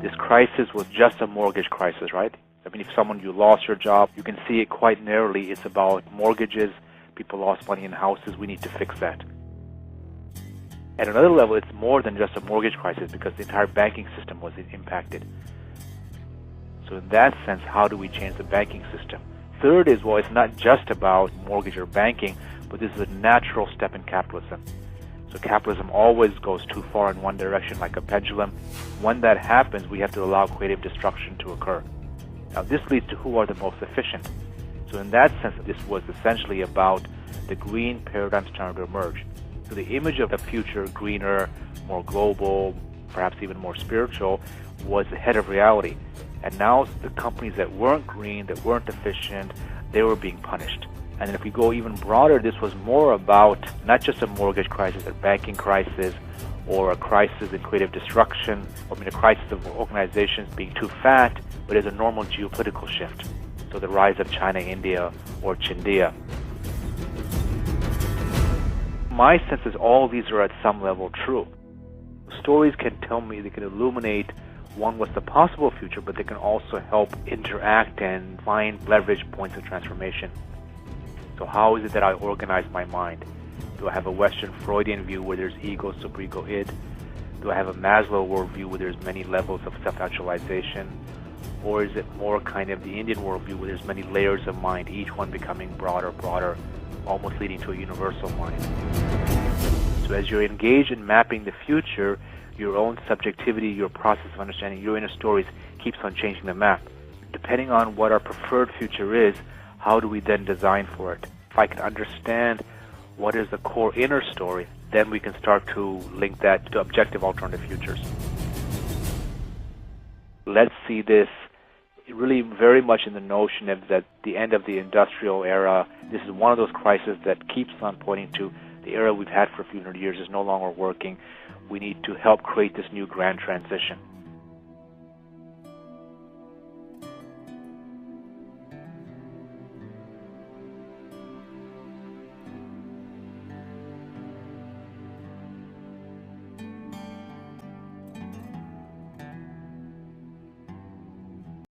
this crisis was just a mortgage crisis, right? I mean, if you lost your job, you can see it quite narrowly. It's about mortgages. People lost money in houses. We need to fix that. At another level, it's more than just a mortgage crisis because the entire banking system was impacted. So in that sense, how do we change the banking system? Third is, well, it's not just about mortgage or banking, but this is a natural step in capitalism. So capitalism always goes too far in one direction like a pendulum. When that happens, we have to allow creative destruction to occur. Now, this leads to who are the most efficient. So in that sense, this was essentially about the green paradigm starting to emerge. So the image of the future, greener, more global, perhaps even more spiritual, was ahead of reality. And now the companies that weren't green, that weren't efficient, they were being punished. And then if we go even broader, this was more about not just a mortgage crisis, a banking crisis, or a crisis in creative destruction, a crisis of organizations being too fat, but as a normal geopolitical shift. So the rise of China, India, or Chindia. My sense is all these are at some level true. Stories can tell me, they can illuminate what's the possible future, but they can also help interact and find leverage points of transformation. So how is it that I organize my mind? Do I have a Western Freudian view where there's ego, superego, id? Do I have a Maslow worldview where there's many levels of self-actualization? Or is it more kind of the Indian worldview where there's many layers of mind, each one becoming broader, almost leading to a universal mind? So as you're engaged in mapping the future, your own subjectivity, your process of understanding your inner stories keeps on changing the map. Depending on what our preferred future is, how do we then design for it? If I can understand what is the core inner story, then we can start to link that to objective alternative futures. Let's see this really very much in the notion of that the end of the industrial era. This is one of those crises that keeps on pointing to the era we've had for a few hundred years is no longer working. We need to help create this new grand transition.